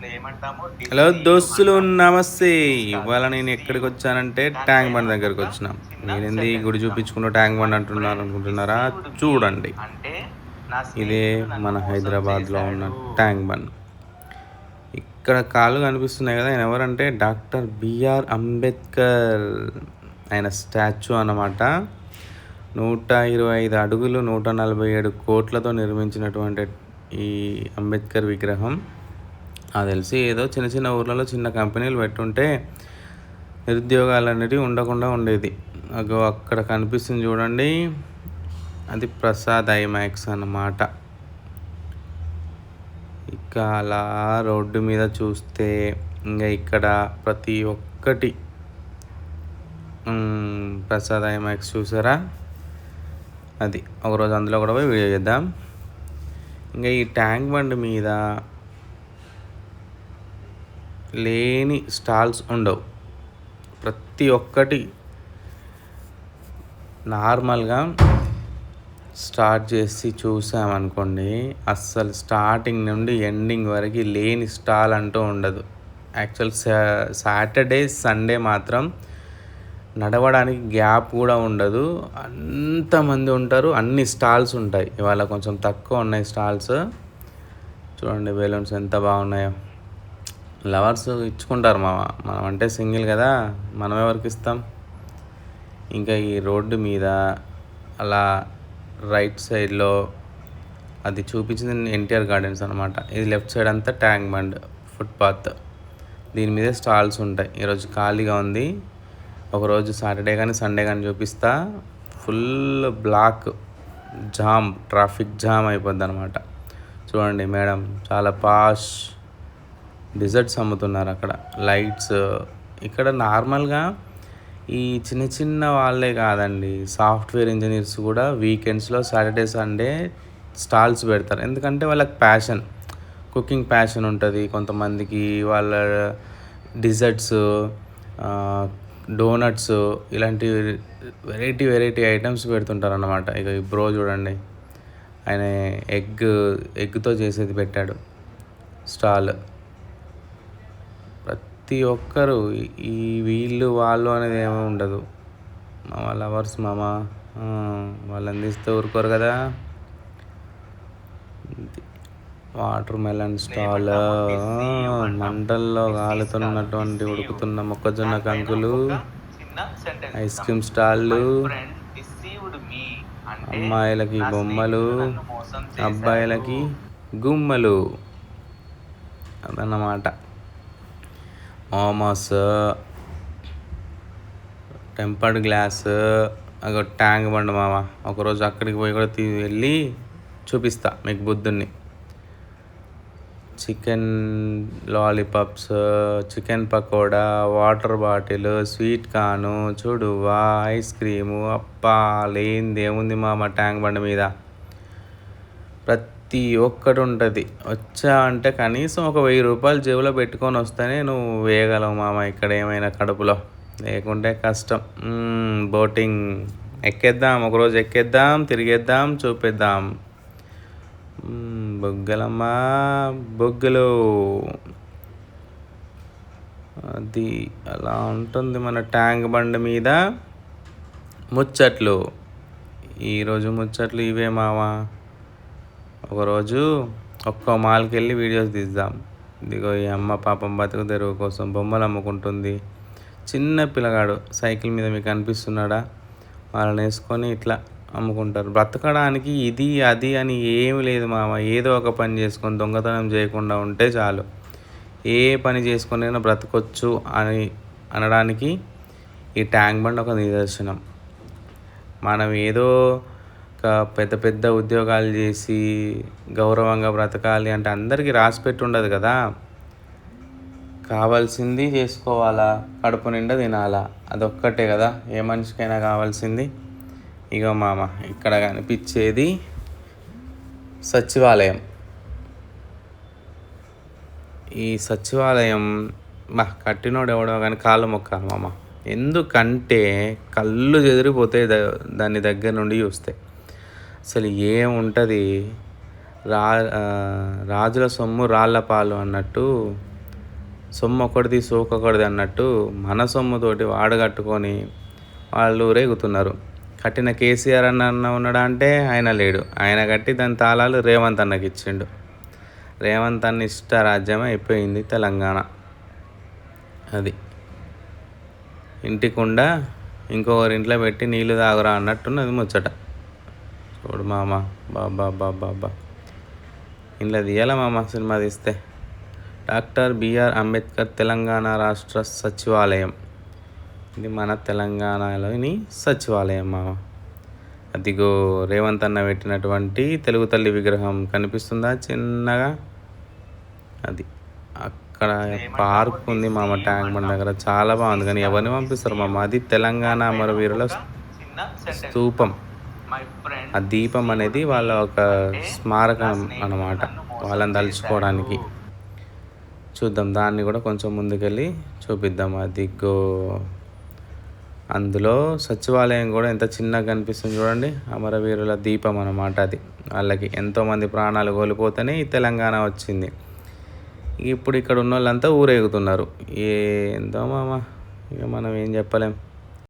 Hello దోస్తులు, నమస్తే. ఇవాళ నేను ఎక్కడికి వచ్చానంటే ట్యాంక్ బండ్ దగ్గరికి వచ్చిన. నేనేంది గుడి చూపించుకుంటూ ట్యాంక్ బండ్ అంటున్నాను అనుకుంటున్నారా? చూడండి, ఇదే మన హైదరాబాద్లో ఉన్న ట్యాంక్ బండ్. ఇక్కడ కాళ్ళు కనిపిస్తున్నాయి కదా, ఆయన ఎవరంటే డాక్టర్ బిఆర్ అంబేద్కర్. ఆయన స్టాచ్యూ అన్నమాట. 125 అడుగులు 147 కోట్లతో నిర్మించినటువంటి ఈ అంబేద్కర్ విగ్రహం. నాకు తెలిసి ఏదో చిన్న చిన్న ఊర్లలో చిన్న కంపెనీలు పెట్టుంటే నిరుద్యోగాలు అనేటివి ఉండకుండా ఉండేది. అక్కడ కనిపిస్తుంది చూడండి, అది ప్రసాద్ ఐమాక్స్ అన్నమాట. ఇక అలా రోడ్డు మీద చూస్తే ఇంకా ఇక్కడ ప్రతి ఒక్కటి ప్రసాద్ ఐమాక్స్ చూసారా, అది ఒకరోజు అందులో కూడా పోయి వీడియో చేద్దాం. ఇంకా ఈ ట్యాంక్ బండ్ మీద లేని స్టాల్స్ ఉండవు. ప్రతి ఒక్కటి నార్మల్గా స్టార్ట్ చేసి చూసామనుకోండి, అస్సలు స్టార్టింగ్ నుండి ఎండింగ్ వరకు లేని స్టాల్ అంటూ ఉండదు. యాక్చువల్ సాటర్డే సండే మాత్రం నడవడానికి గ్యాప్ కూడా ఉండదు. అంతమంది ఉంటారు, అన్ని స్టాల్స్ ఉంటాయి. ఇవాళ కొంచెం తక్కువ ఉన్నాయి స్టాల్స్. చూడండి బెలూన్స్ ఎంత బాగున్నాయో. లవర్స్ ఇచ్చుకుంటారు మనం అంటే సింగిల్ కదా, మనం ఎవరికి ఇస్తాం. ఇంకా ఈ రోడ్డు మీద అలా రైట్ సైడ్లో అది చూపించింది ఎన్టీఆర్ గార్డెన్స్ అనమాట. ఇది లెఫ్ట్ సైడ్ అంతా ట్యాంక్ బండ్ ఫుట్పాత్. దీని మీదే స్టాల్స్ ఉంటాయి. ఈరోజు ఖాళీగా ఉంది. ఒకరోజు సాటర్డే కానీ సండే కానీ చూపిస్తా. Full block jam, traffic jam అయిపోద్ది అనమాట. చూడండి మేడం చాలా పాష్ డిజర్ట్స్ అమ్ముతున్నారు అక్కడ. లైట్స్ ఇక్కడ నార్మల్గా ఈ చిన్న చిన్న వాళ్ళే కాదండి, సాఫ్ట్వేర్ ఇంజనీర్స్ కూడా వీకెండ్స్లో సాటర్డే సండే స్టాల్స్ పెడతారు. ఎందుకంటే వాళ్ళకి ప్యాషన్, కుకింగ్ ప్యాషన్ ఉంటుంది కొంతమందికి. వాళ్ళ డిజర్ట్స్, డోనట్స్ ఇలాంటి వెరైటీ ఐటమ్స్ పెడుతుంటారు అన్నమాట. ఇక ఈ బ్రో చూడండి, ఆయన ఎగ్తో చేసేది పెట్టాడు స్టాల్. ప్రతి ఒక్కరు ఈ వీళ్ళు వాళ్ళు అనేది ఏమీ ఉండదు. మామ లవర్స్ వాళ్ళని తీస్తే ఊరుకోరు కదా. వాటర్ మెలన్ స్టాల్, మంటల్లో కాలుతున్నటువంటి ఉడుకుతున్న మొక్కజొన్న కంకులు, ఐస్ క్రీమ్ స్టాళ్ళు, అమ్మాయిలకి బొమ్మలు, అబ్బాయిలకి గుమ్మలు, అదన్నమాట. మోమోస్, టెంపర్డ్ గ్లాస్, అగో ట్యాంక్ బండ్ మామ. ఒకరోజు అక్కడికి పోయి కూడా వెళ్ళి చూపిస్తా మీకు బుద్ధుని. Chicken lollipops, chicken pakoda, water bottle, sweet corn, చూడువా, ఐస్ క్రీము. అప్పా లేనిది ఏముంది మామ ట్యాంక్ బండ్ మీద. ప్రతి ఒక్కటి ఉంటుంది. వచ్చా అంటే కనీసం ఒక 1000 రూపాయలు జేబులో పెట్టుకొని వస్తేనే నువ్వు వేయగలవు మామ ఇక్కడ ఏమైనా కడుపులో, లేకుంటే కష్టం. బోటింగ్ ఎక్కేద్దాం, ఒకరోజు ఎక్కేద్దాం, తిరిగేద్దాం, చూపిద్దాం. బొగ్గలమ్మా బొగ్గలు, అది అలా ఉంటుంది మన ట్యాంక్ బండ్ మీద ముచ్చట్లు. ఈరోజు ముచ్చట్లు ఇవే మావా. ఒకరోజు ఒక్క మాల్కి వెళ్ళి వీడియోస్ తీద్దాం. ఇదిగో ఈ అమ్మ పాపం బతుకు తెరువు కోసం బొమ్మలు అమ్ముకుంటుంది. చిన్న పిల్లగాడు సైకిల్ మీద మీకు అనిపిస్తున్నాడా? వాళ్ళని వేసుకొని ఇట్లా అమ్ముకుంటారు. బ్రతకడానికి ఇది అది అని ఏమి లేదు మామ. ఏదో ఒక పని చేసుకొని దొంగతనం చేయకుండా ఉంటే చాలు. ఏ పని చేసుకునైనా బ్రతకొచ్చు అని అనడానికి ఈ ట్యాంక్ బండ్ ఒక నిదర్శనం. మనం ఏదో పెద్ద పెద్ద ఉద్యోగాలు చేసి గౌరవంగా బ్రతకాలి అంటే అందరికీ రాసిపెట్టి ఉండదు కదా. కావాల్సింది చేసుకోవాలా, కడుపు నిండా తినాలా, అదొక్కటే కదా ఏ మనిషికైనా కావాల్సింది. ఇగో మామ ఇక్కడ కనిపించేది సచివాలయం. ఈ సచివాలయం కట్టినోడు ఎవడో కానీ కాళ్ళు మొక్కాలి మామ. ఎందుకంటే కళ్ళు చెదిరిపోతాయి దాని దగ్గర నుండి చూస్తే. అసలు ఏముంటుంది, రాజుల సొమ్ము రాళ్ళ పాలు అన్నట్టు సొమ్ము ఒకటిది సోకొకటిది అన్నట్టు మన సొమ్ముతోటి వాడు కట్టుకొని వాళ్ళు రేగుతున్నారు. కట్టిన కేసీఆర్ అన్న ఉన్నాడా అంటే ఆయన లేడు. ఆయన కట్టి దాని తాళాలు రేవంత్ అన్నకి ఇచ్చిండు. రేవంత్ అన్న ఇష్ట రాజ్యం అయిపోయింది తెలంగాణ. అది ఇంటికుండా ఇంకొకరి ఇంట్లో పెట్టి నీళ్ళు తాగురా అన్నట్టున్నది ముచ్చట. చూడు మామ, బాబా బాబా బా ఇంట్లో తీయాల మామ సినిమా తీస్తే. డాక్టర్ బిఆర్ అంబేద్కర్ తెలంగాణ రాష్ట్ర సచివాలయం. ఇది మన తెలంగాణలోని సచివాలయం మామ. అదిగో రేవంత్ అన్న పెట్టినటువంటి తెలుగు తల్లి విగ్రహం కనిపిస్తుందా చిన్నగా? అది అక్కడ పార్క్ ఉంది మామ, ట్యాంక్ బండ్ దగ్గర. చాలా బాగుంది. కానీ ఎవరిని పంపిస్తారు మామ? అది తెలంగాణ అమరవీరుల స్తూపం. ఆ దీపం అనేది వాళ్ళ ఒక స్మారకం అన్నమాట, వాళ్ళని తలుచుకోవడానికి. చూద్దాం, దాన్ని కూడా కొంచెం ముందుకెళ్ళి చూపిద్దాం. అదిగో అందులో సచివాలయం కూడా ఎంత చిన్నగా కనిపిస్తుంది చూడండి. అమరవీరుల దీపం అన్నమాట అది. వాళ్ళకి ఎంతోమంది ప్రాణాలు కోల్పోతేనే ఈ తెలంగాణ వచ్చింది. ఇప్పుడు ఇక్కడ ఉన్న వాళ్ళంతా ఊరేగుతున్నారు. ఏందో మామ, ఇక మనం ఏం చెప్పలేం.